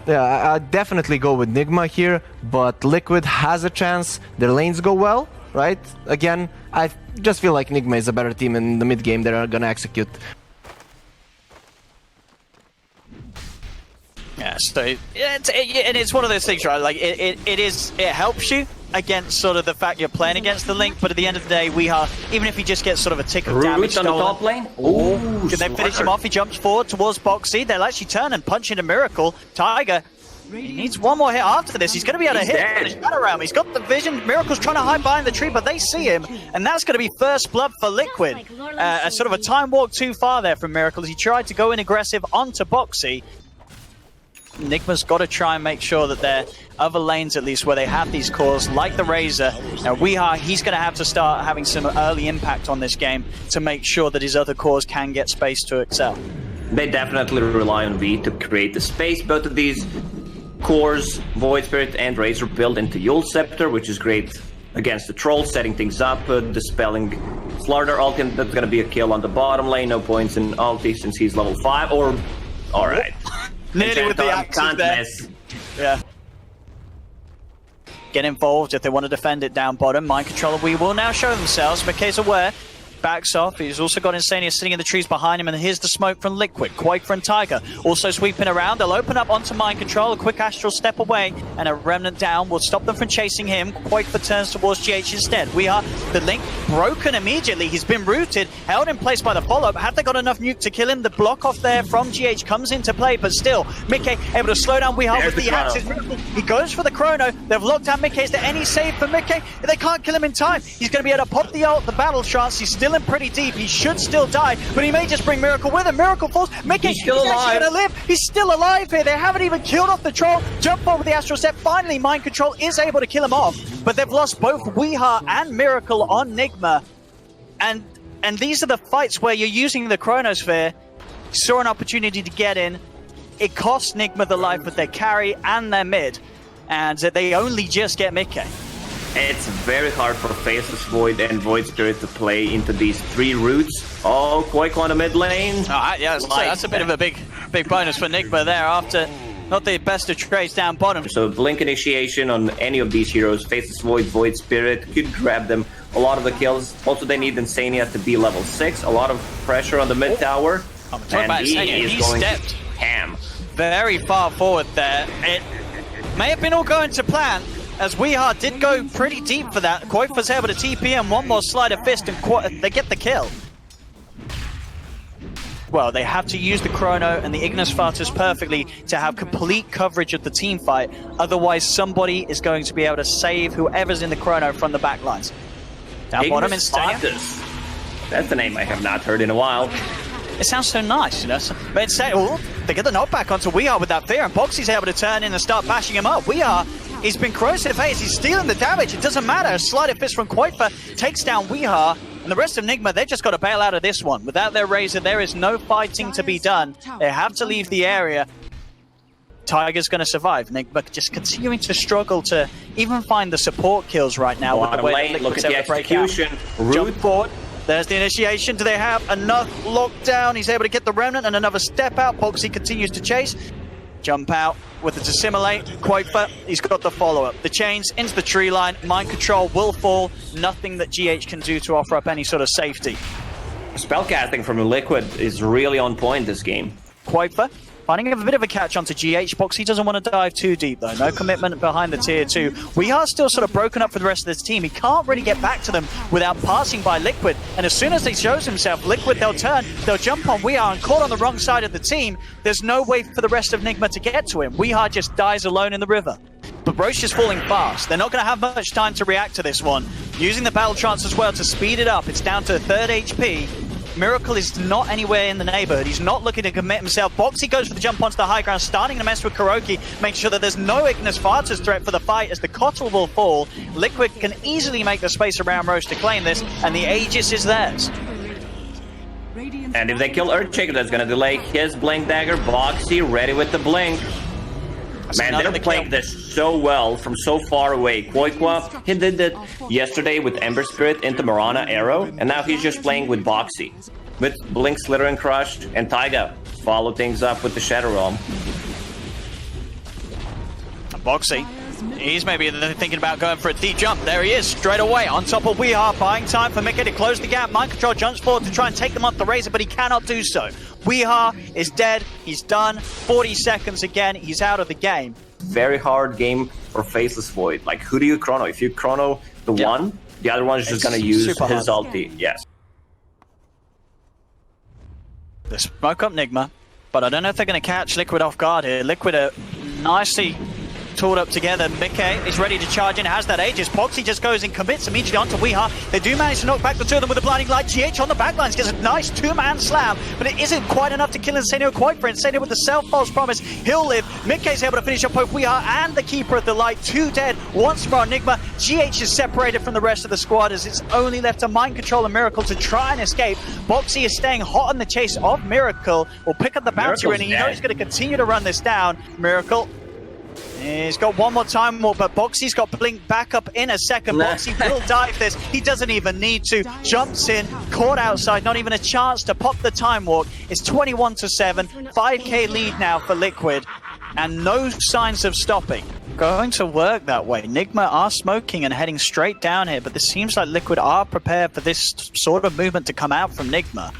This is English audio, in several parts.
Yeah, I'd definitely go with NIGMA here, but Liquid has a chance. Their lanes go well, right? Again, I just feel like NIGMA is a better team in the mid game. They're gonna execute. Yeah, so it's one of those things, right? Like it helps you against sort of the fact you're playing against the Link, but at the end of the day, even if he just gets sort of a tick of damage on stolen, the top lane. Ooh, can they finish him off? He jumps forward towards Boxy. They'll actually turn and punch into Miracle. Tiger, he needs one more hit after this. He's going to be able to hit the shadow realm. He's got the vision. Miracle's trying to hide behind the tree, but they see him, and that's going to be first blood for Liquid. Sort of a time walk too far there from Miracle as he tried to go in aggressive onto Boxy. NIGMA's got to try and make sure that there are other lanes, at least, where they have these cores, like the Razor. Now, he's going to have to start having some early impact on this game to make sure that his other cores can get space to excel. They definitely rely on V to create the space. Both of these cores, Void Spirit and Razor, build into Yule Scepter, which is great against the Troll, setting things up, dispelling Slaughter ulti. That's going to be a kill on the bottom lane. No points in ulti since he's level 5. Or, alright. Nearly with the axes there. Yeah. Get involved if they want to defend it down bottom. Mind Controller, we will now show themselves. McKay's aware. Backs off. He's also got Insania sitting in the trees behind him, and here's the smoke from Liquid. Quake and Tiger also sweeping around. They'll open up onto Mind Control. A quick astral step away, and a Remnant down will stop them from chasing him. Quake turns towards GH instead. We are the Link broken immediately. He's been rooted, held in place by the follow-up. Have they got enough nuke to kill him? The block off there from GH comes into play, but still, Mickey able to slow down Weehaw with the axes. He goes for the chrono. They've locked down Mickey. Is there any save for Mickey? They can't kill him in time. He's going to be able to pop the ult, the battle trance. He's still in pretty deep. He should still die, but he may just bring Miracle with him. Miracle falls. Mickey, he's actually going to live. He's still alive here. They haven't even killed off the Troll. Jump over the Astral Step. Finally, Mind Control is able to kill him off, but they've lost both Weehaw and Miracle on NIGMA. And these are the fights where you're using the Chronosphere. Saw an opportunity to get in. It cost NIGMA the life with their carry and their mid, and they only just get Mickey. It's very hard for Faceless Void and Void Spirit to play into these 3 routes. Oh, Quake on the mid lane. Yeah, that's a bit of a big bonus for NIGMA there after not the best of trades down bottom. So Blink Initiation on any of these heroes, Faceless Void, Void Spirit, could grab them a lot of the kills. Also, they need Insania to be level 6. A lot of pressure on the mid tower. And he stepped ham. Very far forward there. It may have been all going to plan, as Weehaw did go pretty deep for that. Quoth was able to TP and one more Slide of Fist, and they get the kill. Well, they have to use the Chrono and the Ignis Fatuus perfectly to have complete coverage of the team fight. Otherwise, somebody is going to be able to save whoever's in the Chrono from the backlines. Down bottom in Fatuus. That's a name I have not heard in a while. It sounds so nice, you know. But instead, they get the knockback onto Weehaw with that fear, and Boxy's able to turn in and start bashing him up. Weehaw, he's been corrosive phase. He's stealing the damage. It doesn't matter. A Slide of Fist from Quaifa takes down Weehaw. And the rest of NIGMA, they've just got to bail out of this one. Without their Razor, there is no fighting to be done. They have to leave the area. Tiger's going to survive. NIGMA just continuing to struggle to even find the support kills right now. Bottom with the way lane, look at the execution. Jump forward. There's the initiation. Do they have enough lockdown? He's able to get the Remnant and another step out. Boxy continues to chase. Jump out with the Dissimulate. Quaifa, he's got the follow-up. The chains into the tree line. Mind Control will fall. Nothing that GH can do to offer up any sort of safety. Spellcasting from Liquid is really on point this game. Quaifa finding a bit of a catch onto GH. Boxy doesn't want to dive too deep, though. No commitment behind the tier 2. We are still sort of broken up for the rest of this team. He can't really get back to them without passing by Liquid. And as soon as he shows himself, Liquid, they'll turn, they'll jump on Weehaw, and caught on the wrong side of the team. There's no way for the rest of NIGMA to get to him. Weehaw just dies alone in the river. But Roche is falling fast. They're not going to have much time to react to this one. Using the Battle Trance as well to speed it up. It's down to 3rd HP. Miracle is not anywhere in the neighborhood. He's not looking to commit himself. Boxy goes for the jump onto the high ground, starting to mess with Kuroki, making sure that there's no Ignis Fatuus threat for the fight as the Kotl will fall. Liquid can easily make the space around Roche to claim this, and the Aegis is theirs. And if they kill Earthshaker, that's going to delay his Blink Dagger. Boxy ready with the Blink. Man, they're playing this so well from so far away. Quaifa, he did that yesterday with Ember Spirit into Mirana Arrow, and now he's just playing with Boxy. With Blink, Slither, and Crushed, and Taiga follow things up with the Shadow Realm. Boxy, he's maybe thinking about going for a deep jump. There he is, straight away, on top of Weeha, buying time for Mickey to close the gap. Mind Control jumps forward to try and take them off the Razor, but he cannot do so. Weeha is dead, he's done. 40 seconds again, he's out of the game. Very hard game for Faceless Void. Like, who do you chrono? If you chrono the one, the other one is just gonna use his ulti. Yes. The smoke up NIGMA, but I don't know if they're going to catch Liquid off guard here. Liquid are nicely tooled up together. Mickey is ready to charge in, has that Aegis. Boxy just goes and commits immediately onto Weeha. They do manage to knock back the two of them with a blinding light. GH on the backlines gets a nice two-man slam, but it isn't quite enough to kill Insanio quite for Insanio with the self-false promise. He'll live. Mickey's able to finish up both Weeha and the Keeper of the Light. Two dead, once more NIGMA. GH is separated from the rest of the squad as it's only left to Mind Control and Miracle to try and escape. Boxy is staying hot on the chase of Miracle. Will pick up the bounty ring, and you know he's going to continue to run this down. Miracle, he's got one more time warp, but Boxy's got blink back up in a second. Boxy will dive this. He doesn't even need to. Jumps in, caught outside, not even a chance to pop the time walk. It's 21-7, 5k lead now for Liquid, and no signs of stopping. Going to work that way. NIGMA are smoking and heading straight down here, but this seems like Liquid are prepared for this sort of movement to come out from NIGMA.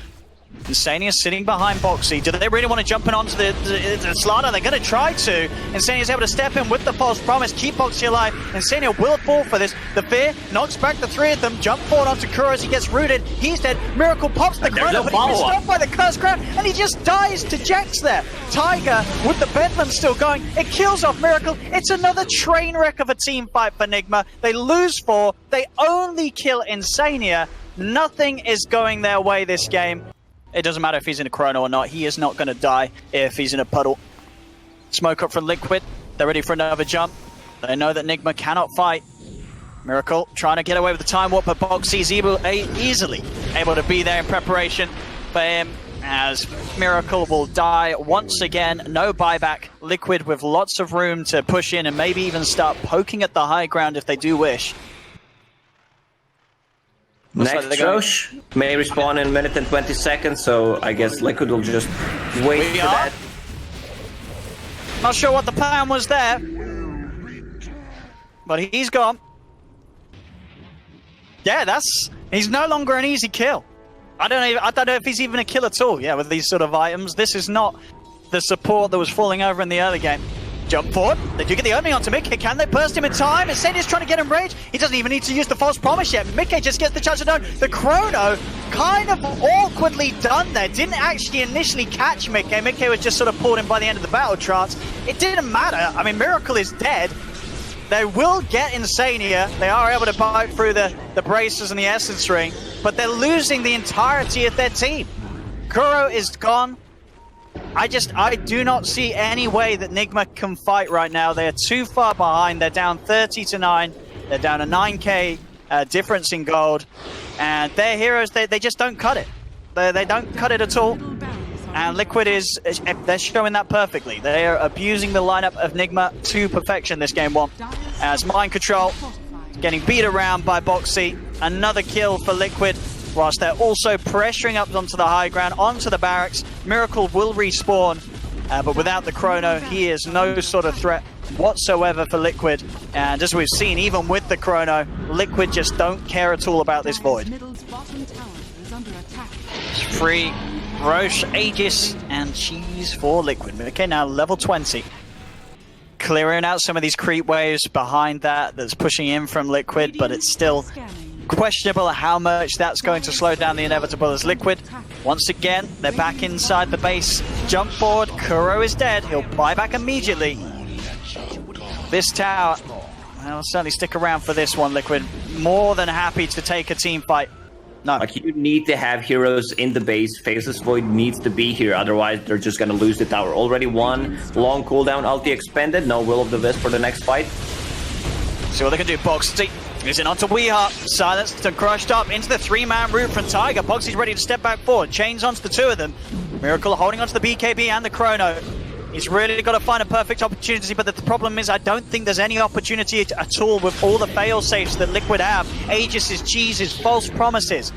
Insania sitting behind Boxy. Do they really want to jump in onto the Slaughter? They're going to try to. Insania's able to step in with the false promise, keep Boxy alive. Insania will fall for this. The Fear knocks back the three of them, jump forward onto Kuro as he gets rooted. He's dead. Miracle pops the chrono, but he's stopped by the Curse Crown, and he just dies to Jax there. Tiger with the Bedlam still going. It kills off Miracle. It's another train wreck of a team fight for NIGMA. They lose 4. They only kill Insania. Nothing is going their way this game. It doesn't matter if he's in a chrono or not. He is not going to die if he's in a puddle. Smoke up from Liquid. They're ready for another jump. They know that NIGMA cannot fight. Miracle trying to get away with the time warp, but Boxy's easily able to be there in preparation for him as Miracle will die once again. No buyback. Liquid with lots of room to push in and maybe even start poking at the high ground if they do wish. Next Roche may respawn in a minute and 20 seconds, so I guess Liquid will just wait for that. Not sure what the plan was there, but he's gone. Yeah, he's no longer an easy kill. I don't know if he's even a kill at all. Yeah, with these sort of items, this is not the support that was falling over in the early game. Jump forward. They do get the opening onto Mickey. Can they burst him in time? Insania's trying to get him rage. He doesn't even need to use the false promise yet. Mickey just gets the chance to know. The chrono kind of awkwardly done there. Didn't actually initially catch Mickey. Mickey was just sort of pulled in by the end of the battle trance. It didn't matter. I mean, Miracle is dead. They will get Insania. They are able to bite through the braces and the essence ring, but they're losing the entirety of their team. Kuro is gone. I do not see any way that NIGMA can fight right now. They are too far behind. They're down 30-9. They're down a 9k difference in gold. And their heroes, they just don't cut it. They don't cut it at all. And Liquid they're showing that perfectly. They are abusing the lineup of NIGMA to perfection this game 1. As Mind Control getting beat around by Boxy. Another kill for Liquid. Whilst they're also pressuring up onto the high ground, onto the barracks. Miracle will respawn, but without the chrono, he is no sort of threat whatsoever for Liquid. And as we've seen, even with the chrono, Liquid just don't care at all about this void. It's free Roche, Aegis, and Cheese for Liquid. Okay, now level 20. Clearing out some of these creep waves behind that's pushing in from Liquid, but it's still questionable how much that's going to slow down the inevitable as Liquid. Once again, they're back inside the base. Jump forward, Kuro is dead. He'll buy back immediately. This tower, I'll certainly stick around for this one, Liquid. More than happy to take a team fight. No. Like, you need to have heroes in the base. Faceless Void needs to be here, otherwise they're just gonna lose the tower. Already one long cooldown, ulti expended. No Will of the Wisp for the next fight. See what they can do. Boxy is in onto Weeha. Silenced and crushed up into the 3-man route from Tiger. Boxy's ready to step back forward. Chains onto the two of them. Miracle holding onto the BKB and the chrono. He's really got to find a perfect opportunity, but the problem is I don't think there's any opportunity at all with all the fail-safes that Liquid have. Aegis' cheeses, false promises,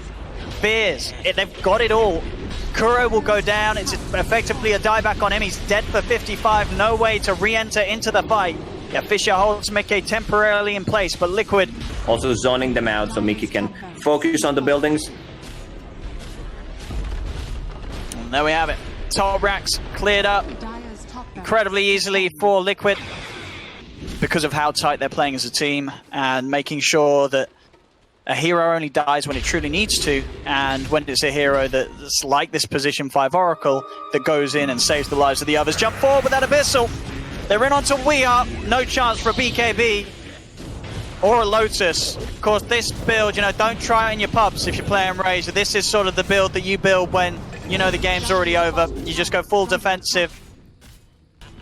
fears. They've got it all. Kuro will go down. It's effectively a dieback on him. He's dead for 55. No way to re-enter into the fight. Yeah, Fisher holds Mickey temporarily in place, but Liquid... Also zoning them out so Mickey can focus on the buildings. And there we have it. Top racks cleared up incredibly easily for Liquid because of how tight they're playing as a team and making sure that a hero only dies when it truly needs to, and when it's a hero that's like this position 5 Oracle that goes in and saves the lives of the others. Jump forward with that Abyssal. They're in onto We Are. No chance for a BKB or a Lotus. Of course, this build, you know, don't try it in your pubs if you're playing Razor. This is sort of the build that you build when you know the game's already over. You just go full defensive.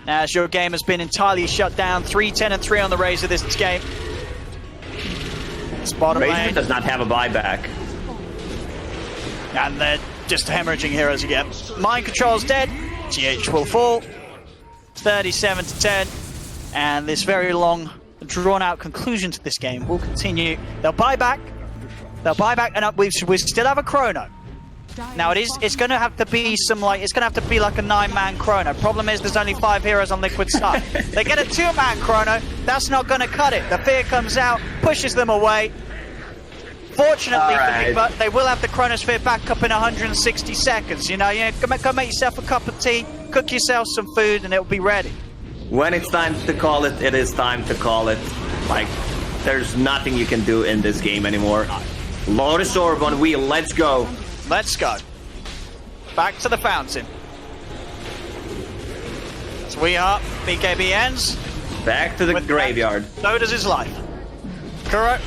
As your game has been entirely shut down. 3-10-3 on the Razor this game. Bottom Razor lane does not have a buyback. And they're just hemorrhaging heroes again. Mind Control's dead. GH will fall. 37-10. And this very long, drawn-out conclusion to this game will continue. They'll buy back. They'll buy back, and we still have a chrono. Now it's going to have to be some it's going to have to be like a 9-man chrono. Problem is, there's only 5 heroes on Liquid's side. They get a 2-man chrono. That's not going to cut it. The fear comes out, pushes them away. Fortunately, but they will have the chronosphere back up in 160 seconds. You know, go make yourself a cup of tea, cook yourself some food, and it'll be ready. When it's time to call it, it is time to call it. Like, there's nothing you can do in this game anymore. Lotus Orb on wheel, let's go. Let's go. Back to the fountain. So we are. BKB ends. Back to the graveyard. So does his life. Kuro.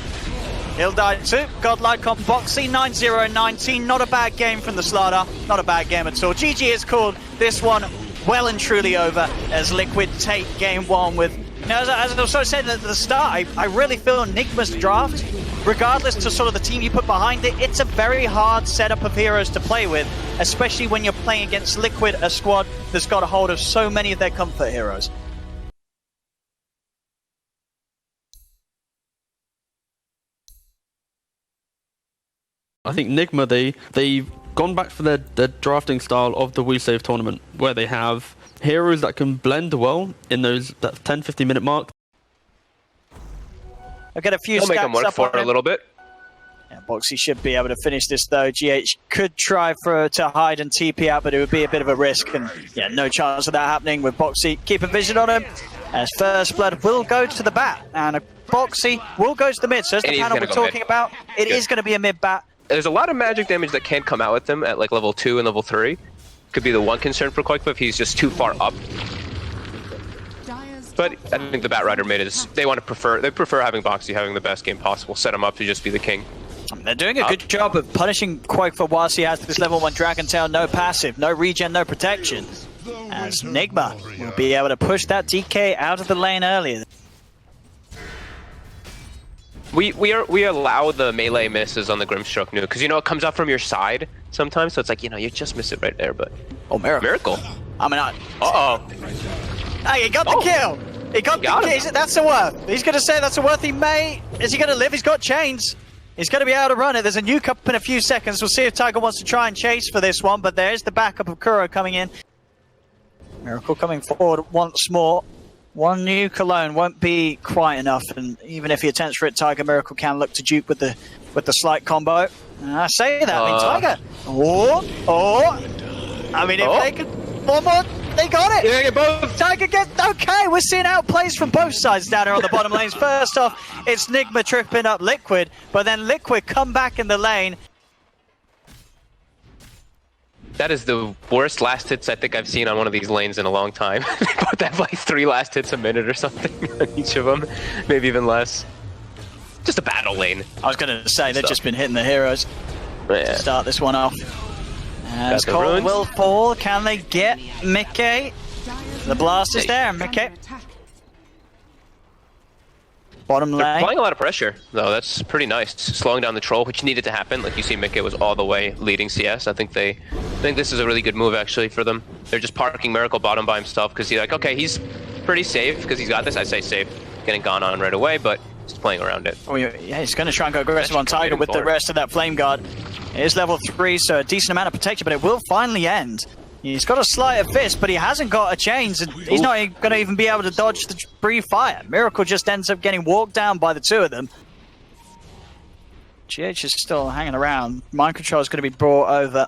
He'll die too. Godlike on Boxy. 9-0-19. Not a bad game from the Slaughter. Not a bad game at all. GG has called this one well and truly over as Liquid take game 1 with... Now, as I also said at the start, I really feel NIGMA's draft, regardless to sort of the team you put behind it, it's a very hard setup of heroes to play with, especially when you're playing against Liquid, a squad that's got a hold of so many of their comfort heroes. I think NIGMA, they've gone back for their drafting style of the WeSave tournament, where they have heroes that can blend well in that 10-15 minute mark. I'll get a few They'll make them work for it a little bit. Yeah, Boxy should be able to finish this though. GH could try to hide and TP out, but it would be a bit of a risk, and yeah, no chance of that happening with Boxy keeping vision on him. As First Blood will go to the bat, and Boxy will go to the mid. So as the panel we're talking about, it is going to be a mid bat. There's a lot of magic damage that can come out with them at like level 2 and level 3. Could be the one concern for Quake, if he's just too far up. But I think the Batrider mid is they prefer having Boxy having the best game possible, set him up to just be the king. They're doing a good job of punishing Quake for whilst he has this level 1 Dragon Tail, no passive, no regen, no protection. As NIGMA will be able to push that DK out of the lane earlier. We allow the melee misses on the Grimstroke nuke because you know it comes out from your side sometimes, so it's like, you know, you just miss it right there. But miracle. I mean, he got the kill. He got the kill. That's a worth. He's going to say that's a worth. Is he going to live? He's got chains. He's going to be able to run it. There's a nuke up in a few seconds. We'll see if Tiger wants to try and chase for this one, but there's the backup of Kuro coming in. Miracle coming forward once more. One nuke alone won't be quite enough, and even if he attempts for it, Tiger Miracle can look to dupe with the slight combo. And I say that, I mean, Tiger. I mean, if they could one more, they got it. Yeah, both. Tiger gets okay. We're seeing outplays from both sides down here on the bottom lanes. First off, it's NIGMA tripping up Liquid, but then Liquid come back in the lane. That is the worst last hits I think I've seen on one of these lanes in a long time. They both have like 3 last hits a minute or something on each of them, maybe even less. Just a battle lane. I was going to say, they've just been hitting the heroes to start this one off. As Cole will fall, can they get Mickey? The blast is there, Mickey. Bottom lane. They're applying a lot of pressure, though. That's pretty nice. Slowing down the troll, which needed to happen. Like you see, Mickey was all the way leading CS. I think this is a really good move actually for them. They're just parking Miracle bottom by himself because he's like, okay, he's pretty safe because he's got this. I say safe, getting gone on right away, but he's playing around it. Oh, yeah, he's going to try and go aggressive on Tiger with the rest of that Flame Guard. It is level 3, so a decent amount of protection, but it will finally end. He's got a sleight of fist, but he hasn't got a chains, and he's not going to even be able to dodge the brief fire. Miracle just ends up getting walked down by the two of them. GH is still hanging around. Mind Control is going to be brought over,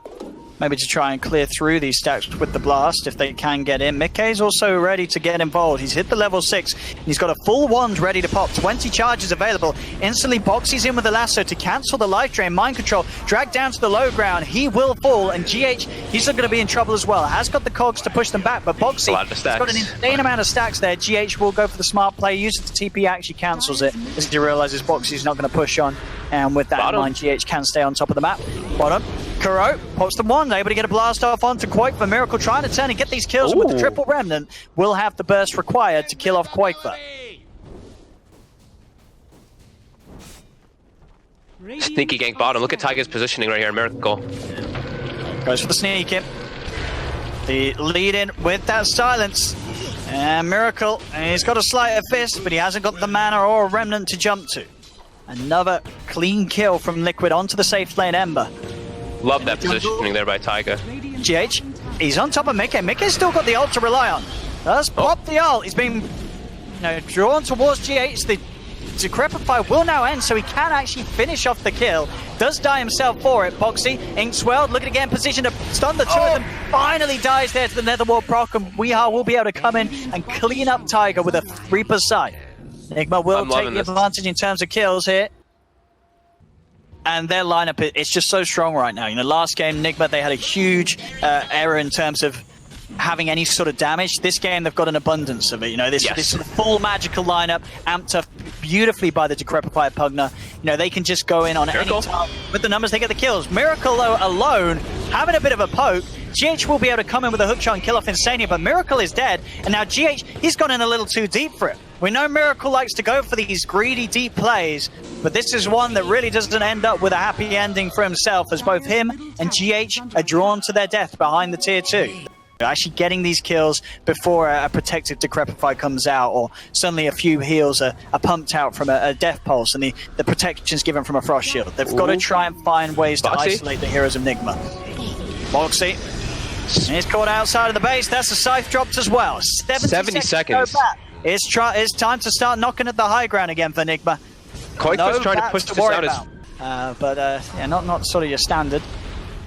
maybe to try and clear through these stacks with the blast if they can get in. Mickey's also ready to get involved. He's hit the level 6. He's got a full wand ready to pop. 20 charges available. Instantly Boxy's in with the lasso to cancel the life drain. Mind Control dragged down to the low ground. He will fall, and GH, he's going to be in trouble as well. Has got the cogs to push them back, but Boxy has got an insane amount of stacks there. GH will go for the smart play, uses the TP, actually cancels it as he realizes Boxy's not going to push on. And with that in mind, GH can stay on top of the map. Bottom. Kuro pops the wand, able to get a blast off onto Quake for Miracle, trying to turn and get these kills with the triple remnant. Will have the burst required to kill off Quakefer. Sneaky gank bottom. Look at Taiga's positioning right here, Miracle. Goes for the sneak in. The lead in with that silence. And Miracle, he's got a sleight of fist, but he hasn't got the mana or a remnant to jump to. Another clean kill from Liquid onto the safe lane Ember. Love that positioning there by Taiga. GH, he's on top of Mickey. Mickey's still got the ult to rely on. Does pop the ult. He's being drawn towards GH. The Decrepify will now end, so he can actually finish off the kill. Does die himself for it. Boxy, Inkswell, looking again, position to stun the two of them. Finally dies there to the Netherworld proc, and Weeha will be able to come in and clean up Taiga with a Reaper's Sight. NIGMA will take the advantage in terms of kills here. And their lineup, it's just so strong right now. Last game, NIGMA, they had a huge error in terms of having any sort of damage. This game, they've got an abundance of it. This sort of full magical lineup, amped up beautifully by the Decrepify Pugna. They can just go in on any time. With the numbers, they get the kills. Miracle, though, alone, having a bit of a poke. GH will be able to come in with a hook shot and kill off Insania, but Miracle is dead. And now GH, he's gone in a little too deep for it. We know Miracle likes to go for these greedy, deep plays, but this is one that really doesn't end up with a happy ending for himself, as both him and GH are drawn to their death behind the tier 2. Actually getting these kills before a protected Decrepify comes out, or suddenly a few heals are pumped out from a Death Pulse, and the protection's given from a Frost Shield. They've got to try and find ways to isolate the heroes of NIGMA. Moxie. He's caught outside of the base. That's a Scythe dropped as well. 70 seconds. It's time to start knocking at the high ground again for NIGMA. Quake's trying to push this out. Not sort of your standard.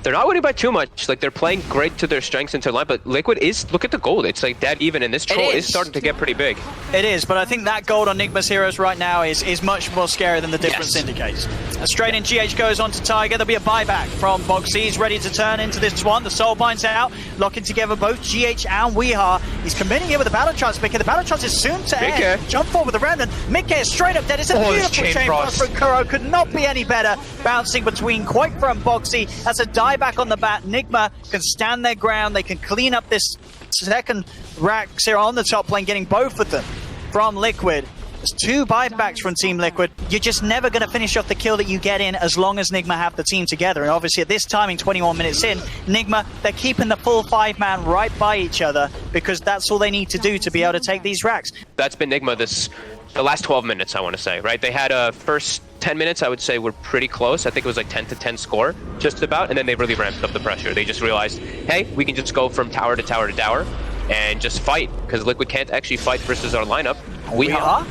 They're not winning by too much. They're playing great to their strengths into line, but Liquid is, look at the gold. It's dead even, and this troll is starting to get pretty big. It is, but I think that gold on NIGMA's heroes right now is much more scary than the difference indicates. Straight in, GH goes on to Taiga. There'll be a buyback from Boxy. He's ready to turn into this one. The soul binds out, locking together both GH and Weeha. He's committing here with the battle trance. Mickey, the battle trance is soon to end. Jump forward with the remnant. Mickey is straight up dead. It's a beautiful chain frost from Kuro. Could not be any better. Bouncing between Quakefer and Boxy. That's a dieback on the bat. NIGMA can stand their ground. They can clean up this second racks here on the top lane, getting both of them from Liquid. There's 2 buybacks from Team Liquid. You're just never going to finish off the kill that you get in as long as NIGMA have the team together. And obviously at this timing, 21 minutes in, NIGMA, they're keeping the full 5-man right by each other, because that's all they need to do to be able to take these racks. That's been NIGMA the last 12 minutes, I want to say, right? They had a first 10 minutes, I would say, were pretty close. I think it was 10-10 score, just about, and then they really ramped up the pressure. They just realized, hey, we can just go from tower to tower to tower and just fight, because Liquid can't actually fight versus our lineup. Weeha.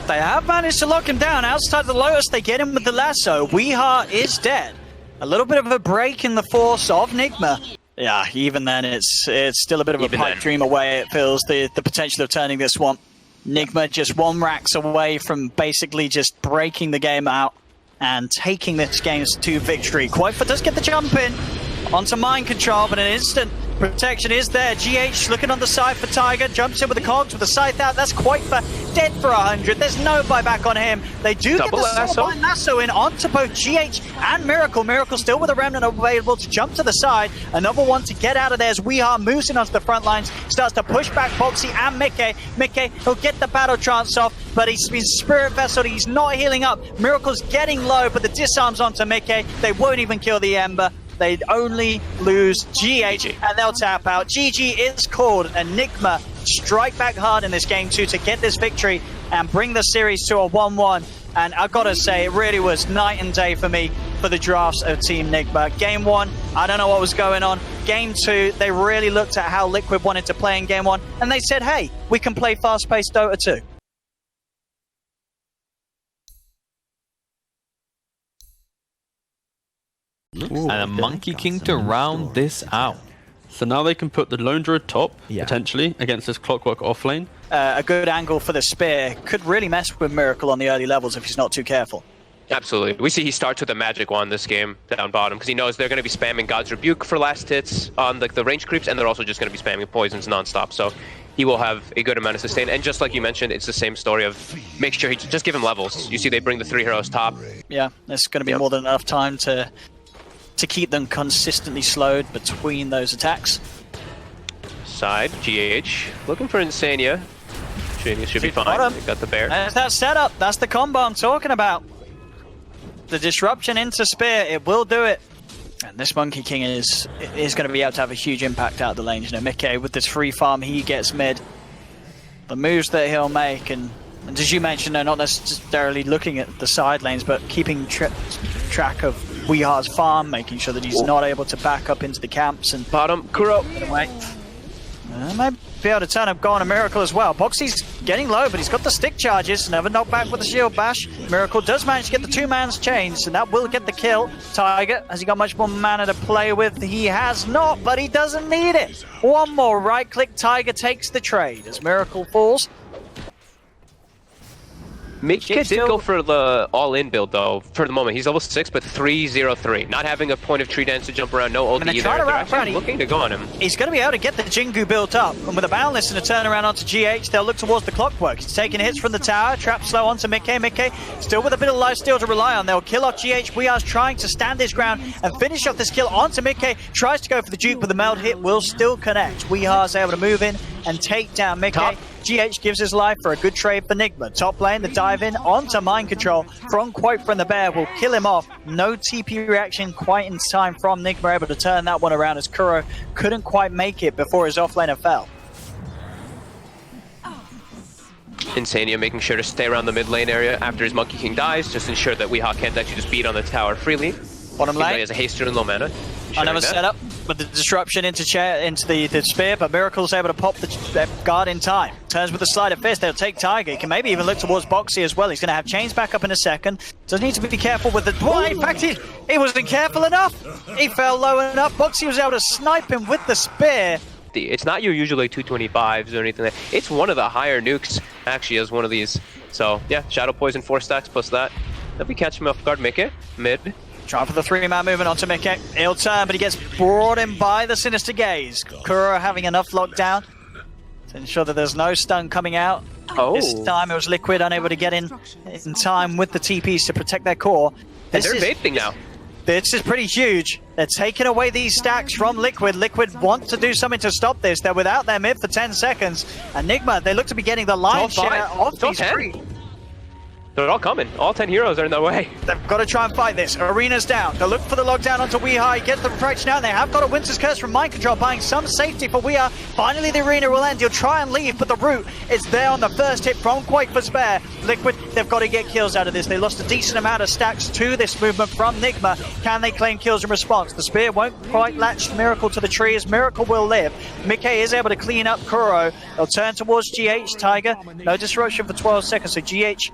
They have managed to lock him down. Outside the Lotus, they get him with the lasso. Weeha is dead. A little bit of a break in the force of NIGMA. Yeah, even then, it's still a bit of a pipe dream away. It feels the potential of turning this one. NIGMA just 1 racks away from basically just breaking the game out and taking this game to victory. Quakefer does get the jump in onto Mind Control, but an instant protection is there. GH looking on the side for Taiga, jumps in with the cogs with the scythe out. That's Quakefer, dead for 100. There's no buyback on him. They do get the soulbind lasso in onto both GH and Miracle. Miracle still with a remnant available to jump to the side. Another one to get out of there as Weeha moves in onto the front lines, starts to push back Boxy and Mickey. Mickey, he'll get the battle trance off, but he's been spirit vesseled. He's not healing up. Miracle's getting low, but the disarms onto Mickey. They won't even kill the Ember. They'd only lose GH and they'll tap out. GG is called, and NIGMA strike back hard in this game too to get this victory and bring the series to a 1-1. And I've got to say, it really was night and day for me for the drafts of Team NIGMA. Game 1, I don't know what was going on. game 2, they really looked at how Liquid wanted to play in game 1, and they said, hey, we can play fast-paced Dota 2. And a Monkey King to round this out. So now they can put the Lone Druid top, potentially, against this Clockwork offlane. A good angle for the spear. Could really mess with Miracle on the early levels if he's not too careful. Absolutely. We see he starts with a magic wand this game down bottom because he knows they're going to be spamming God's Rebuke for last hits on the range creeps, and they're also just going to be spamming poisons nonstop. So he will have a good amount of sustain. And just like you mentioned, it's the same story of make sure he just give him levels. You see they bring the 3 heroes top. Yeah, there's going to be more than enough time to keep them consistently slowed between those attacks. Side, GH, looking for Insania. Should be fine. They got the bear. There's that setup. That's the combo I'm talking about. The disruption into Spear, it will do it. And this Monkey King is going to be able to have a huge impact out of the lanes. You know, Mickey, with this free farm, he gets mid. The moves that he'll make, and as you mentioned, they're not necessarily looking at the side lanes, but keeping track of Weehar's farm, making sure that he's not able to back up into the camps. And bottom, Kuro. Might be able to turn up, go on a Miracle as well. Boxy's getting low, but he's got the stick charges. Never knocked back with the shield bash. Miracle does manage to get the 2-man's chains, and that will get the kill. Tiger, has he got much more mana to play with? He has not, but he doesn't need it. One more right-click, Tiger takes the trade as Miracle falls. Mickey did go for the all-in build, though, for the moment. He's level 6, but 3-0-3. Not having a point of tree dance to jump around, no ult either. They're actually looking to go on him. He's going to be able to get the Jingu built up. And with a Boundless and a turnaround onto GH, they'll look towards the Clockwork. He's taking hits from the tower, trapped slow onto Mickey. Mickey still with a bit of lifesteal to rely on. They'll kill off GH. Weehar's trying to stand his ground and finish off this kill onto Mickey. Tries to go for the juke, but the meld hit will still connect. Weehar's able to move in and take down Mickey. GH gives his life for a good trade for NIGMA. Top lane, the dive in onto Mind Control from Quote from the Bear will kill him off. No TP reaction quite in time from NIGMA, able to turn that one around as Kuro couldn't quite make it before his offlaner fell. Insania making sure to stay around the mid lane area after his Monkey King dies, just ensure that Weehaw can't actually just beat on the tower freely. Bottom lane. He has a haster and low mana. Another setup with the disruption into the spear, but Miracle's able to pop the guard in time. Turns with the sleight of fist, they'll take Tiger. He can maybe even look towards Boxy as well. He's going to have chains back up in a second. Does need to be careful with the... Well, in fact, he wasn't careful enough. He fell low enough. Boxy was able to snipe him with the spear. It's not your usual 225s or anything like that. It's one of the higher nukes, actually, as one of these. So, yeah, Shadow Poison 4 stacks plus that. If we catch him off guard, Mickey, mid. Trying for the 3-man movement onto Mickey. He'll turn, but he gets brought in by the Sinister Gaze. Kuro having enough lockdown to ensure that there's no stun coming out. This time it was Liquid unable to get in time with the TPs to protect their core. They're vaping now. This is pretty huge. They're taking away these stacks from Liquid. Liquid want to do something to stop this. They're without their mid for 10 seconds. And NIGMA, they look to be getting the lion's share of these three. They're all coming. All 10 heroes are in their way. They've got to try and fight this. Arena's down. They'll look for the lockdown onto Weehaw. Get the refraction out. They have got a Winter's Curse from Mind Control, buying some safety for Weehaw. Finally, the arena will end. He'll try and leave, but the root is there on the first hit from Quake for Spare. Liquid, they've got to get kills out of this. They lost a decent amount of stacks to this movement from NIGMA. Can they claim kills in response? The spear won't quite latch Miracle to the tree, as Miracle will live. Mickey is able to clean up Kuro. They'll turn towards GH. Tiger, no disruption for 12 seconds, so GH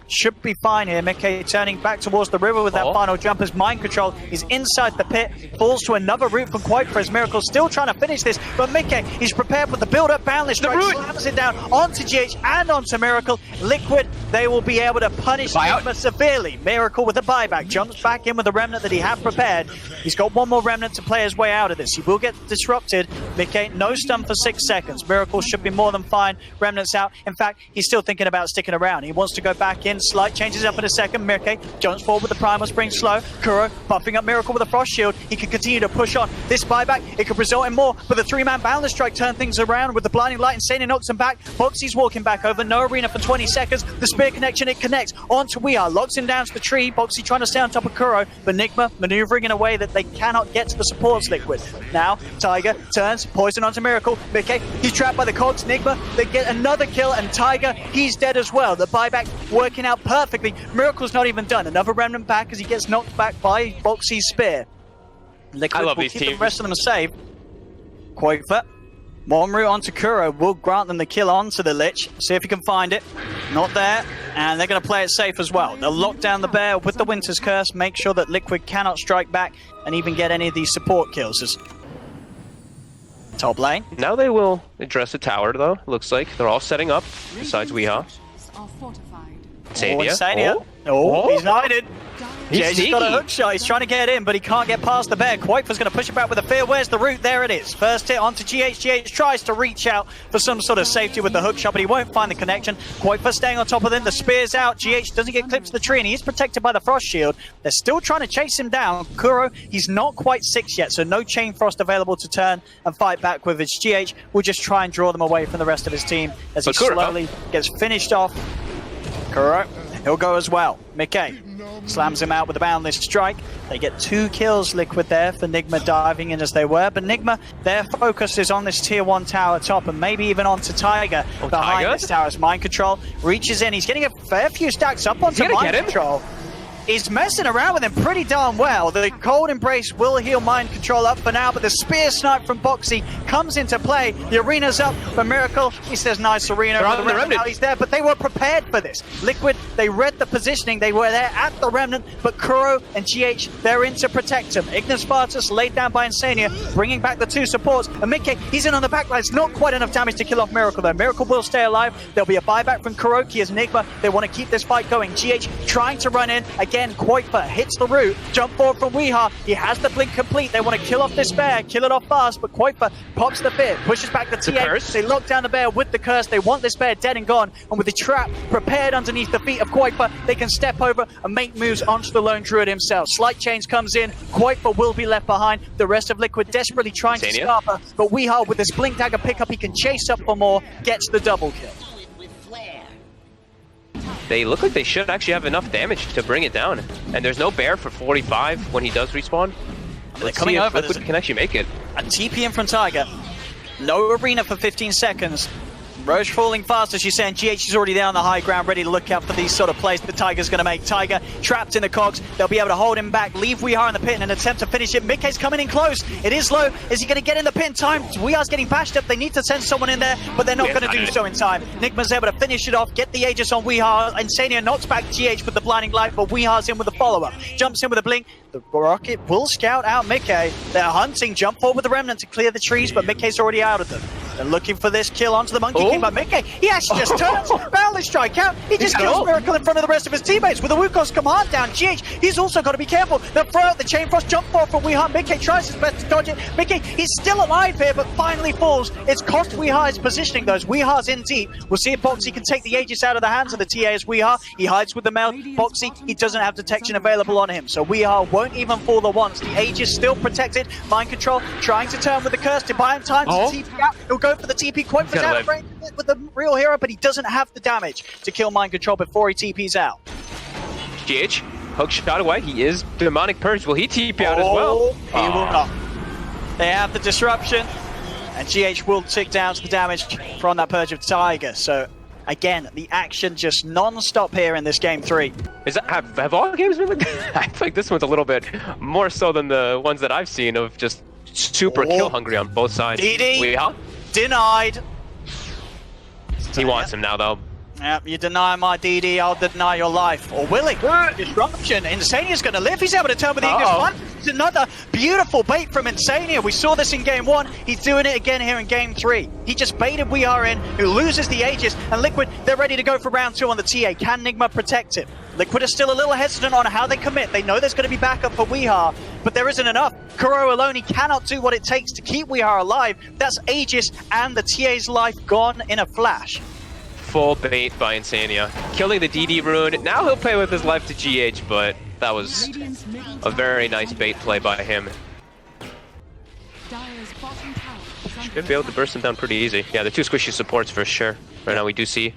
should be fine here. Mickey turning back towards the river with that final jump as Mind Control. He's inside the pit, falls to another route from Quite for his Miracle, still trying to finish this, but Mickey, he's prepared with the build-up Boundless Strike, slams it down onto GH and onto Miracle. Liquid, they will be able to punish NIGMA severely. Miracle with a buyback, jumps back in with the Remnant that he had prepared. He's got one more Remnant to play his way out of this. He will get disrupted. Mickey, no stun for 6 seconds. Miracle should be more than fine. Remnant's out. In fact, he's still thinking about sticking around. He wants to go back in. Slight changes up in a second. Mickey jumps forward with the Primal Spring slow. Kuro buffing up Miracle with a Frost Shield. He can continue to push on. This buyback, it could result in more, but the 3-man Boundless Strike turn things around with the Blinding Light. Insane knocks him back. Boxy's walking back over. No arena for 20 seconds. The spear connection, it connects onto Weehaw. Locks him down to the tree. Boxy trying to stay on top of Kuro, but NIGMA maneuvering in a way that they cannot get to the supports Liquid. Now, Tiger turns, poison onto Miracle. Mickey, he's trapped by the cogs. NIGMA, they get another kill, and Tiger, he's dead as well. The buyback working out perfectly. Miracle's not even done. Another Remnant back as he gets knocked back by Boxy's spear. Liquid I love will these keep teams. the rest of them safe. Quakefoot. One route onto Kuro will grant them the kill onto the Lich. See if he can find it. Not there. And they're going to play it safe as well. They'll lock down the bear with the Winter's Curse, make sure that Liquid cannot strike back and even get any of these support kills. Top lane. Now they will address the tower, though. Looks like they're all setting up, besides Weehaw. Insania. Oh, he's knighted. He's got a hook shot. He's trying to get in, but he can't get past the bear. Quakefoot's going to push it back with a fear. Where's the route? There it is. First hit onto GH. GH tries to reach out for some sort of safety with the hook shot, but he won't find the connection. Quakefoot staying on top of them. The spear's out. GH doesn't get clipped to the tree, and he is protected by the frost shield. They're still trying to chase him down. Kuro, he's not quite 6 yet, so no chain frost available to turn and fight back with. His GH will just try and draw them away from the rest of his team as he slowly gets finished off. Kuro, he'll go as well. Mickey slams him out with a boundless strike. They get 2 kills, Liquid, there for NIGMA diving in as they were. But NIGMA, their focus is on this tier 1 tower top and maybe even onto Tiger behind this tower as Mind Control reaches in. He's getting a fair few stacks up onto Mind Control. He's messing around with him pretty darn well. The Cold Embrace will heal Mind Control up for now, but the Spear Snipe from Boxy comes into play. The arena's up for Miracle. He says, nice arena. The Remnant. He's there, but they were prepared for this. Liquid, they read the positioning. They were there at the Remnant, but Kuro and GH, they're in to protect him. Ignis Spartus laid down by Insania, bringing back the 2 supports. And Mickey, he's in on the backline. It's not quite enough damage to kill off Miracle, though. Miracle will stay alive. There'll be a buyback from Kuroki as NIGMA. They want to keep this fight going. GH trying to run in. Again, Quakefoot hits the root. Jump forward from Weehaw. He has the blink complete. They want to kill off this bear, kill it off fast, but Quakefoot pops the fear, pushes back the TA. They lock down the bear with the curse. They want this bear dead and gone. And with the trap prepared underneath the feet of Quakefoot, they can step over and make moves onto the lone druid himself. Slight change comes in. Quakefoot will be left behind. The rest of Liquid desperately trying to stop her, but Weehaw with this blink dagger pickup, he can chase up for more, gets the double kill. They look like they should actually have enough damage to bring it down. And there's no bear for 45 when he does respawn. They're coming over. Liquid can actually make it. A TP in from Tiger. No arena for 15 seconds. Roche falling fast, as she's saying. GH is already there on the high ground, ready to look out for these sort of plays that Tiger's going to make. Tiger trapped in the cogs. They'll be able to hold him back, leave Weehaw in the pit in an attempt to finish it. Mickey's coming in close. It is low. Is he going to get in the pit in time? Weeha's getting bashed up. They need to send someone in there, but they're not going to do so in time. NIGMA's able to finish it off, get the Aegis on Weehaw. Insania knocks back GH with the blinding light, but Weeha's in with the follow-up. Jumps in with a blink. The rocket will scout out Mickey. They're hunting, jump forward with the Remnant to clear the trees, but Mickey's already out of them. They're looking for this kill onto the Monkey King, but Mickey, he actually just turns, boundless strike out. He just kills Miracle in front of the rest of his teammates with the Wukong's command down. GH, he's also got to be careful. They'll throw out the chain frost, jump forward from Weehaw. Mickey tries his best to dodge it. Mickey, he's still alive here, but finally falls. It's cost Weehaw his positioning, though. Weehaw's in deep. We'll see if Boxy can take the Aegis out of the hands of the TA as Weehaw. He hides with the Mel. Boxy, he doesn't have detection available on him, so Weehaw won't even fall the once. The Aegis still protected. Mind Control trying to turn with the curse to buy him time to TP out. He'll go for the TP. Quakefoot's out of range with the real hero, but he doesn't have the damage to kill Mind Control before he TP's out. GH, hook shot away. He is Demonic Purge. Will he TP out as well? He will not. They have the disruption, and GH will tick down to the damage from that Purge of Tiger. So again, the action just non-stop here in this game 3. Is that have all games been like that? I think this one's a little bit more so than the ones that I've seen of just super kill hungry on both sides. DD denied. He wants him now, though. Yep, you deny my DD, I'll deny your life. Or will he? Disruption. Insania's going to live. He's able to turn with the Ignis One. It's another beautiful bait from Insania. We saw this in game 1. He's doing it again here in game 3. He just baited Weehaw in, who loses the Aegis. And Liquid, they're ready to go for round 2 on the TA. Can NIGMA protect him? Liquid is still a little hesitant on how they commit. They know there's going to be backup for Weehaw, but there isn't enough. Kuro alone, he cannot do what it takes to keep Weehaw alive. That's Aegis and the TA's life gone in a flash. Full bait by Insania. Killing the DD rune. Now he'll play with his life to GH, but that was a very nice bait play by him. Should be able to burst him down pretty easy. Yeah, the 2 squishy supports for sure. Right now we do see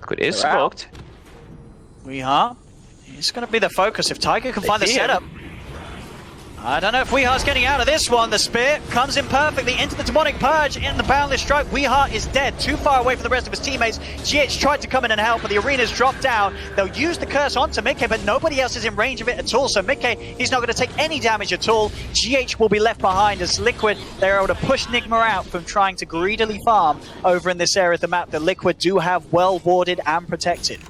Liquid is smoked. Weehaw, he's going to be the focus if Tiger can find the setup. I don't know if Weehar's getting out of this one. The spear comes in perfectly into the demonic purge in the boundless strike. Weehar is dead, too far away from the rest of his teammates. GH tried to come in and help, but the arena's dropped down. They'll use the curse onto Mickey, but nobody else is in range of it at all. So Mickey, he's not going to take any damage at all. GH will be left behind as Liquid, they're able to push NIGMA out from trying to greedily farm over in this area of the map that Liquid do have well warded and protected.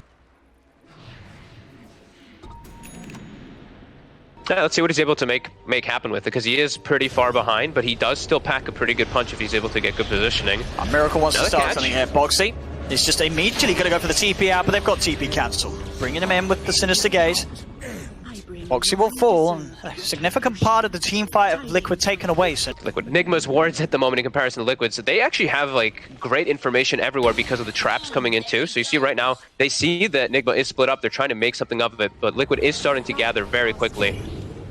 Yeah, let's see what he's able to make happen with it, because he is pretty far behind, but he does still pack a pretty good punch if he's able to get good positioning. Miracle wants Another to start catch. something here. Boxy is just immediately going to go for the TP out, but they've got TP cancelled. Bringing him in with the Sinister Gaze. Boxy will fall, and a significant part of the team fight of Liquid taken away. So Liquid. NIGMA's wards at the moment in comparison to Liquid, so they actually have like great information everywhere because of the traps coming in too. So you see right now, they see that NIGMA is split up, they're trying to make something of it, but Liquid is starting to gather very quickly.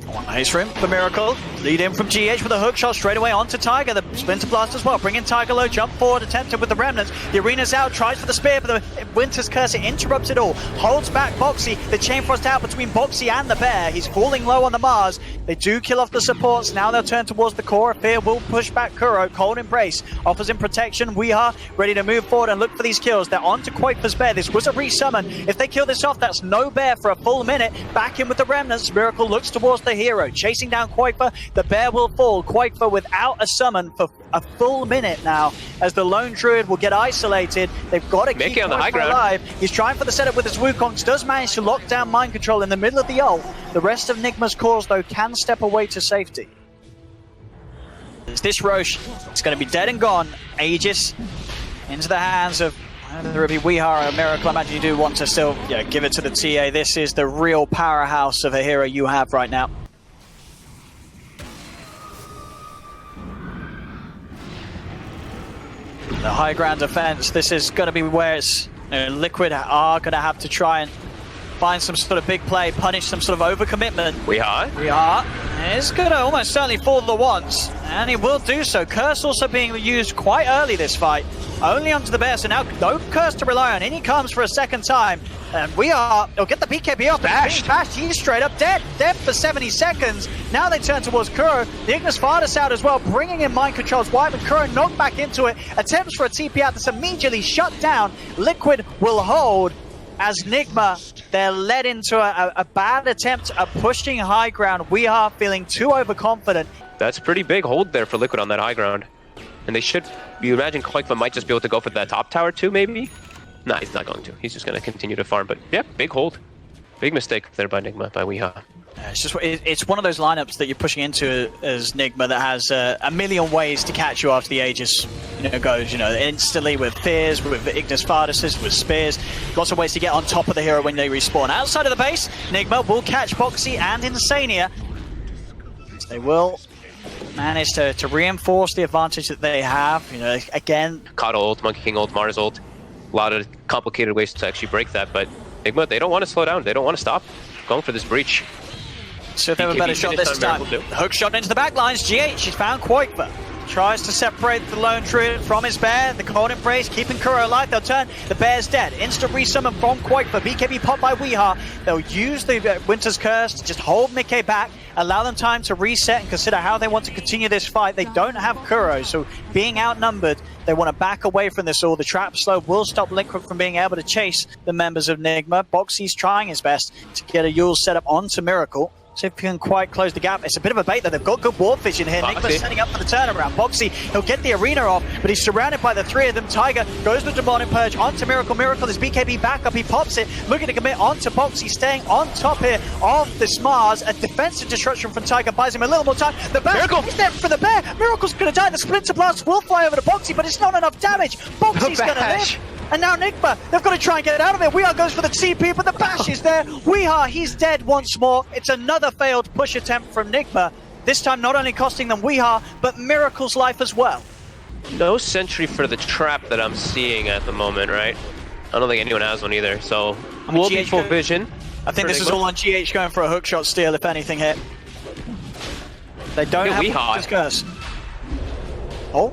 Nice rim for Miracle. Lead in from GH with a hook shot straight away onto Tiger. The Splinter Blast as well. Bringing Tiger low, jump forward, attempted with the Remnants. The arena's out, tries for the spear, but the Winter's Curse, it interrupts it all. Holds back Boxy. The Chain Frost out between Boxy and the Bear. He's falling low on the Mars. They do kill off the supports. Now they'll turn towards the core. Fear will push back Kuro. Cold Embrace offers him protection. Weeha ready to move forward and look for these kills. They're on to Quake's Bear. This was a resummon. If they kill this off, that's no Bear for a full minute. Back in with the Remnants. Miracle looks towards the hero. Chasing down Quakefa, the Bear will fall. Quakefa without a summon for a full minute now, as the lone druid will get isolated. They've got to keep Mickey on the high ground. alive. He's trying for the setup with his Wukongs, does manage to lock down mind control in the middle of the ult. The rest of NIGMA's cores, though, can step away to safety. This Roche, it's going to be dead and gone. Aegis into the hands of whether it be Weeha or Miracle. I imagine you do want to still give it to the TA. This is the real powerhouse of a hero you have right now. The high ground defense, this is going to be where it's Liquid are going to have to try and find some sort of big play, punish some sort of overcommitment. Weeha is going to almost certainly fall the once, and he will do so. Curse also being used quite early this fight, only onto the Bear, so now no Curse to rely on, in he comes for a second time. And he'll get the BKB off, bashed. He's straight up dead for 70 seconds. Now they turn towards Kuro. The Ignis Vardis out as well, bringing in mind controls. Wide, but Kuro knocked back into it. Attempts for a TP out that's immediately shut down. Liquid will hold as NIGMA, they're led into a bad attempt at pushing high ground. We are feeling too overconfident. That's a pretty big hold there for Liquid on that high ground. And they should, you imagine Quakefa might just be able to go for that top tower too, maybe? Nah, he's not going to. He's just going to continue to farm. But yeah, big hold. Big mistake there by NIGMA, by Weeha. It's one of those lineups that you're pushing into as NIGMA that has a million ways to catch you after the Aegis goes, instantly with Fears, with Ignis Vardis, with Spears. Lots of ways to get on top of the hero when they respawn. Outside of the base, NIGMA will catch Boxy and Insania. They will manage to reinforce the advantage that they have. Again, Kado ult, Monkey King ult, Mars ult. A lot of complicated ways to actually break that, but NIGMA, they don't want to slow down. They don't want to stop going for this breach. So if they have a better shot this time. Hook shot into the back lines. GH, he's found Quakefa. Tries to separate the lone druid from his Bear. The Cold Embrace keeping Kuro alive. They'll turn. The Bear's dead. Instant resummon from Quakefa. BKB popped by Weeha. They'll use the Winter's Curse to just hold Mickey back, allow them time to reset and consider how they want to continue this fight. They don't have Kuro, so being outnumbered, they want to back away from this all. The trap slow will stop Liquid from being able to chase the members of NIGMA. Boxy's trying his best to get a Yule set up onto Miracle. See if he can quite close the gap. It's a bit of a bait, though. They've got good ward vision here. NIGMA's setting up for the turnaround. Boxy, he'll get the arena off, but he's surrounded by the three of them. Tiger goes with Demonic Purge onto Miracle. Miracle is BKB back up. He pops it, looking to commit onto Boxy, staying on top here of this Mars. A defensive destruction from Tiger buys him a little more time. The Bear is there for the Bear. Miracle's going to die. The Splinter Blast will fly over to Boxy, but it's not enough damage. Boxy's going to live. And now NIGMA, they've got to try and get out of it. Weeha goes for the TP, but the bash is there. Weeha, he's dead once more. It's another failed push attempt from NIGMA. This time not only costing them Weeha, but Miracle's life as well. No sentry for the trap that I'm seeing at the moment, right? I don't think anyone has one either, so will be full vision. I think this is all on GH going for a hookshot steal, if anything, here. They don't have Winter's Curse. Oh.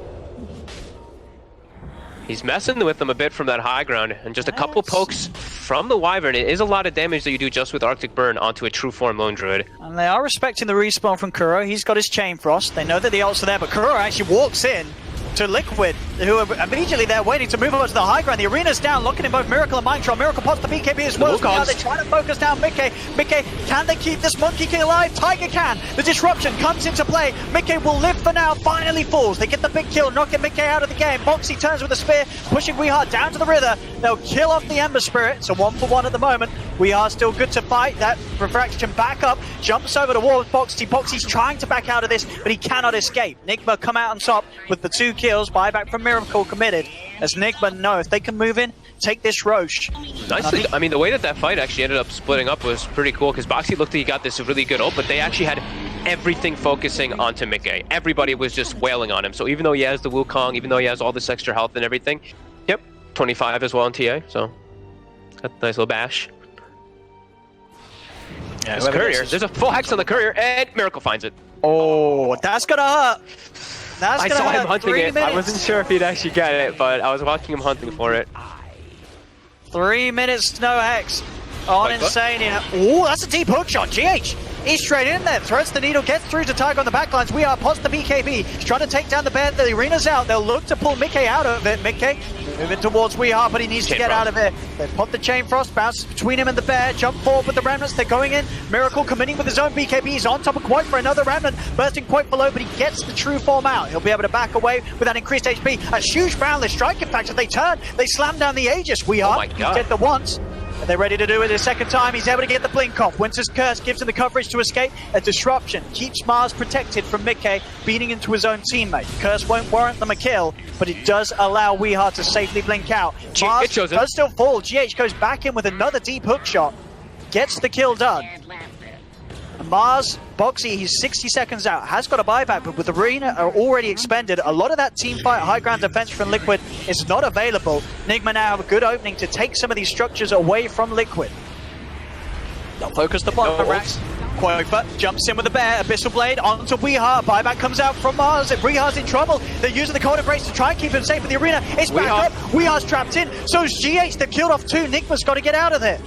He's messing with them a bit from that high ground, and just a couple pokes from the Wyvern. It is a lot of damage that you do just with Arctic Burn onto a true form Lone Druid. And they are respecting the respawn from Kuro. He's got his Chain Frost. They know that the ults are there, but Kuro actually walks in to Liquid, who are immediately there waiting to move over to the high ground. The arena's down, locking in both Miracle and Mind Control. Miracle pops the BKB as well. Now they're trying to focus down Mickey. Mickey, can they keep this Monkey King alive? Tiger can. The disruption comes into play. Mickey will live for now, finally falls. They get the big kill, knocking Mickey out of the game. Boxy turns with a spear, pushing Weehart down to the river. They'll kill off the Ember Spirit. It's a 1-for-1 at the moment. Weehart still good to fight. That refraction back up, jumps over towards Boxy. Boxy's trying to back out of this, but he cannot escape. NIGMA come out on top with the 2 kills. Buyback from Miracle committed, as NIGMA know if they can move in, take this Roche. Nicely. I mean, the way that fight actually ended up splitting up was pretty cool, because Boxy looked like he got this really good ult, but they actually had everything focusing onto Mickey. Everybody was just wailing on him. So even though he has the Wukong, even though he has all this extra health and everything, yep, 25 as well in TA, so got a nice little bash. Yeah, there's Courier. There's a full hex on the Courier, and Miracle finds it. Oh, that's gonna hurt. I saw him hunting it. I wasn't sure if he'd actually get it, but I was watching him hunting for it. 3 minutes, no hex on Insania. Oh, that's a deep hook shot. GH, he's straight in there, threads the needle, gets through to Tiger on the backlines. We are past the BKB. He's trying to take down the bear. The arena's out. They'll look to pull Mickey out of it. Mickey moving towards Weehart, but he needs to get out of it. They pop the Chain Frost, bounces between him and the bear, jump forward with the Remnants. They're going in. Miracle committing with his own BKB. He's on top of Quite for another Remnant, bursting quite below, but he gets the true form out. He'll be able to back away with that increased HP. A huge boundless strike, in fact, as they turn, they slam down the Aegis. Weehart get the once. Are they ready to do it a second time? He's able to get the blink off. Winter's Curse gives him the coverage to escape. A disruption keeps Mars protected from Mickey beating into his own teammate. Curse won't warrant them a kill, but it does allow Weehart to safely blink out. Mars does still fall. GH goes back in with another deep hook shot. Gets the kill done. Mars, Boxy, he's 60 seconds out, has got a buyback, but with the arena are already expended, a lot of that team fight, high ground defense from Liquid is not available. NIGMA now have a good opening to take some of these structures away from Liquid. They'll focus the bottom racks. Quofa jumps in with the bear, Abyssal Blade onto Weehart. Buyback comes out from Mars. Weehart's in trouble. They're using the Cold Embrace to try and keep him safe in the arena. It's back up. Weehart's trapped in. So's GH. They've killed off 2. NIGMA's got to get out of there.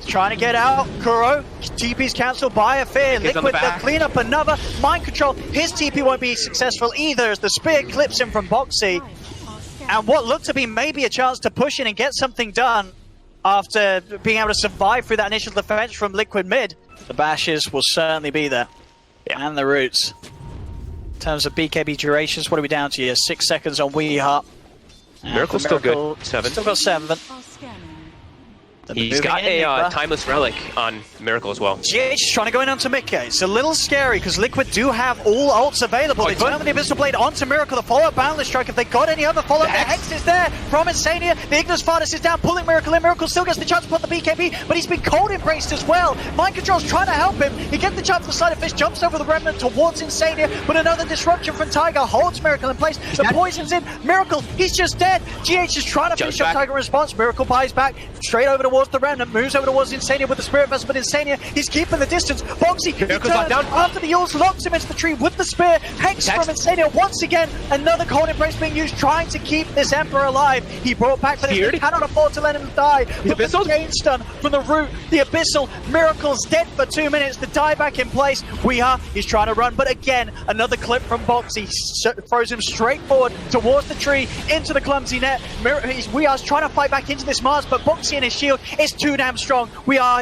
Trying to get out. Kuro, TP's cancelled by a fear. Liquid, they'll clean up another. Mind Control, his TP won't be successful either as the spear clips him from Boxy. And what looked to be maybe a chance to push in and get something done after being able to survive through that initial defense from Liquid mid. The bashes will certainly be there. And the roots. In terms of BKB durations, what are we down to here? 6 seconds on Weehart. Miracle's still good. 7. Still got 7. He's got a Timeless Relic on Miracle as well. GH is trying to go in onto Mickey. It's a little scary because Liquid do have all ults available. They turn the Abyssal Blade onto Miracle. The follow-up Boundless Strike. If they got any other follow-up, the Hex is there from Insania. The Ignis Fardus is down, pulling Miracle in. Miracle still gets the chance to put the BKB, but he's been cold embraced as well. Mind Control's trying to help him. He gets the chance for Side of Fist, jumps over the Remnant towards Insania, but another disruption from Tiger holds Miracle in place. The poison's in. Miracle, he's just dead. GH is trying to finish up Tiger in response. Miracle buys back, straight over towards the Remnant, moves over towards Insania with the Spirit Vessel, but Insania, he's keeping the distance. Boxy, he turns after the Yules, locks him into the tree with the spear. Hex from Insania once again. Another Cold Embrace being used, trying to keep this Emperor alive. He brought back for this, he cannot afford to let him die. But the chain stun from the root, the Abyssal, Miracle's dead for 2 minutes. The die back in place. Weehart, he's trying to run, but again, another clip from Boxy throws him straight forward towards the tree, into the clumsy net. Weehart's trying to fight back into this Mars, but Boxy and his shield is too damn strong.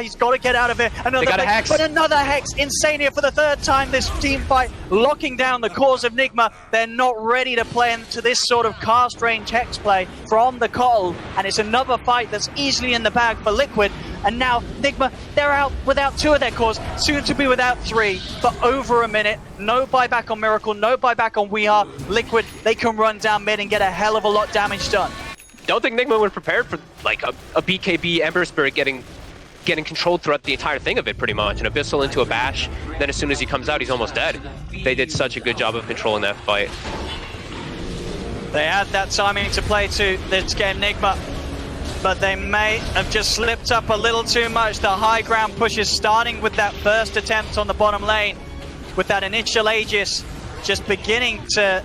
He's got to get out of it. Another hex, but another hex. Insania for the 3rd time this team fight, locking down the cause of NIGMA. They're not ready to play into this sort of cast range hex play from the Cold, and it's another fight that's easily in the bag for Liquid. And now NIGMA, they're out without 2 of their cores, soon to be without 3 for over a minute. No buyback on Miracle, no buyback on Weehart. Liquid, they can run down mid and get a hell of a lot damage done. Don't think NIGMA were prepared for like a BKB Ember Spirit getting controlled throughout the entire thing of it, pretty much. An Abyssal into a bash, then as soon as he comes out, he's almost dead. They did such a good job of controlling that fight. They had that timing to play to this game, NIGMA, but they may have just slipped up a little too much. The high ground pushes, starting with that first attempt on the bottom lane, with that initial Aegis just beginning to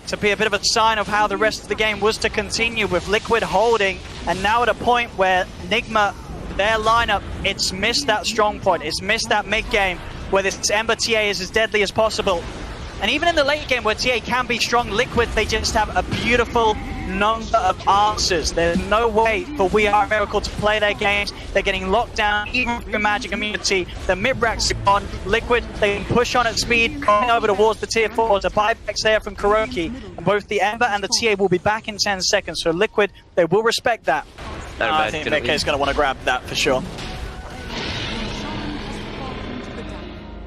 to be a bit of a sign of how the rest of the game was to continue, with Liquid holding, and now at a point where NIGMA, their lineup, it's missed that strong point, it's missed that mid game where this Ember TA is as deadly as possible. And even in the late game where TA can be strong, Liquid, they just have a beautiful number of answers. There's no way for We Are Miracle to play their games. They're getting locked down, even through Magic Immunity. The mid-racks are on. Liquid, they can push on at speed, going over towards the tier 4s. A buybacks there from Kuroki. And both the Ember and the TA will be back in 10 seconds. So Liquid, they will respect that. I think Mickey's going to want to grab that for sure.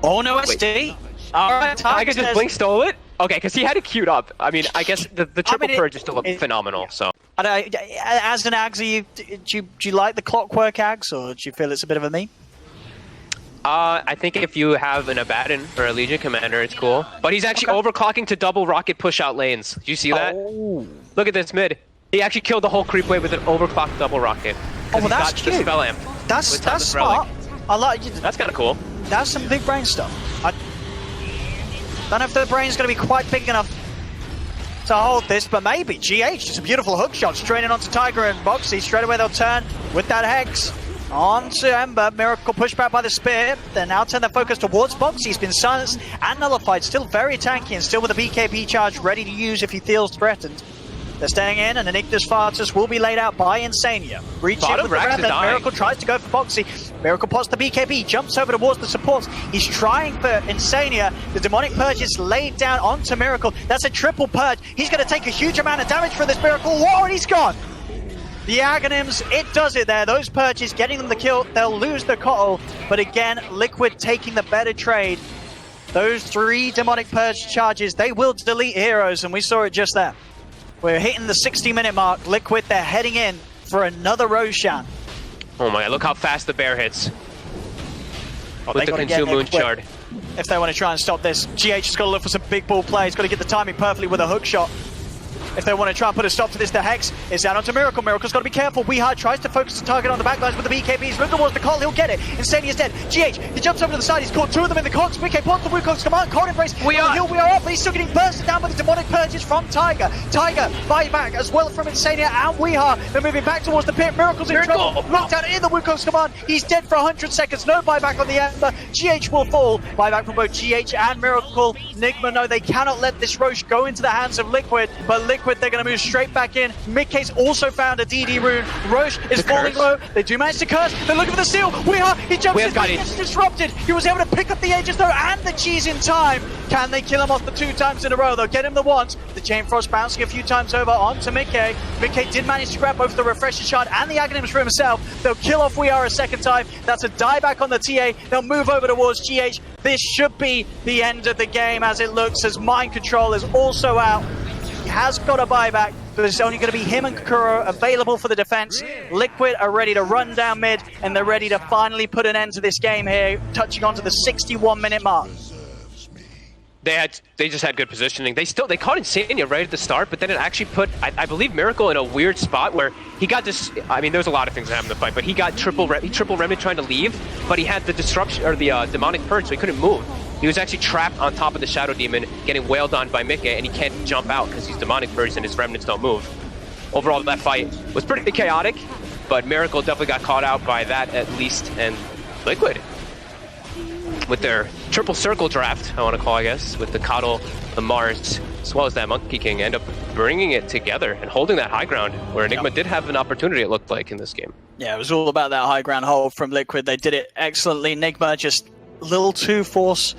Oh, no SD. Alright, Tiger just blink stole it? Okay, because he had it queued up. I mean, I guess the triple purge is still phenomenal, so. As an Ags, do you like the clockwork Ags, or do you feel it's a bit of a meme? I think if you have an Abaddon or a Legion Commander, it's cool. But he's actually overclocking to double rocket push out lanes. Do you see that? Oh. Look at this mid. He actually killed the whole creep wave with an overclocked double rocket. Oh, well, that's cute. The spell amp. That's smart. I like it. That's kind of cool. That's some big brain stuff. I don't know if the brain's going to be quite big enough to hold this, but maybe. GH, just a beautiful hook shot straight in onto Tiger and Boxy. Straight away they'll turn with that Hex onto Ember. Miracle pushed back by the Spear. They now turn their focus towards Boxy. He's been silenced and nullified. Still very tanky and still with a BKB charge ready to use if he feels threatened. They're staying in, and an Ignis Fartus will be laid out by Insania. Reaching with the Remnant, Miracle tries to go for Boxy. Miracle pots the BKB, jumps over towards the supports. He's trying for Insania. The Demonic Purge is laid down onto Miracle. That's a triple purge. He's going to take a huge amount of damage from this Miracle. Whoa, and he's gone! The Aghanims, it does it there. Those purges getting them the kill. They'll lose the Kotl, but again, Liquid taking the better trade. Those 3 Demonic Purge charges, they will delete heroes, and we saw it just there. We're hitting the 60-minute mark. Liquid, they're heading in for another Roshan. Oh my god, look how fast the bear hits. With the Consume Moon Shard. If they want to try and stop this, GH has got to look for some big ball plays. Got to get the timing perfectly with a hook shot. If they want to try and put a stop to this, the Hex is out onto Miracle. Miracle's got to be careful. Weehard tries to focus the target on the backlines with the BKB. He's moving towards the call. He'll get it. Insania's dead. GH, he jumps over to the side. He's caught 2 of them in the cogs. BK pops the Wukong's command. Cold Embrace. We are up, but he's still getting bursted down by the Demonic Purges from Tiger. Tiger, buyback as well from Insania and Weehard. They're moving back towards the pit. Miracle's in trouble. Locked down in the Wukong's command. He's dead for 100 seconds. No buyback on the Ember. GH will fall. Buyback from both GH and Miracle. NIGMA, no, they cannot let this Roche go into the hands of Liquid, but Liquid, they're going to move straight back in. Midcase also found a DD rune. Roche is falling low. They do manage to curse. They're looking for the steal. He jumps in, but he gets disrupted. He was able to pick up the edges though, and the cheese in time. Can they kill him off the 2 times in a row? They'll get him the once. The Chain Frost bouncing a few times over onto Midcase. Midcase did manage to grab both the Refresher Shard and the Aghanims for himself. They'll kill off We Are a second time. That's a dieback on the TA. They'll move over towards GH. This should be the end of the game as it looks, as Mind Control is also out. He has got a buyback, but it's only going to be him and Kuro available for the defense. Liquid are ready to run down mid, and they're ready to finally put an end to this game here, touching onto the 61-minute mark. They just had good positioning. They caught Insania right at the start, but then it actually put, I believe, Miracle in a weird spot where he got this. I mean, there's a lot of things that happened in the fight, but he got triple remnant trying to leave, but he had the disruption or the demonic purge, so he couldn't move. He was actually trapped on top of the Shadow Demon, getting wailed on by Mika, and he can't jump out because he's demonic purge and his remnants don't move. Overall, that fight was pretty chaotic, but Miracle definitely got caught out by that at least, and Liquid, with their triple circle draft, I want to call, I guess, with the Kotl, the Mars, as well as that Monkey King, end up bringing it together and holding that high ground, where NIGMA did have an opportunity, it looked like, in this game. Yeah, it was all about that high ground hold from Liquid. They did it excellently. NIGMA just a little too force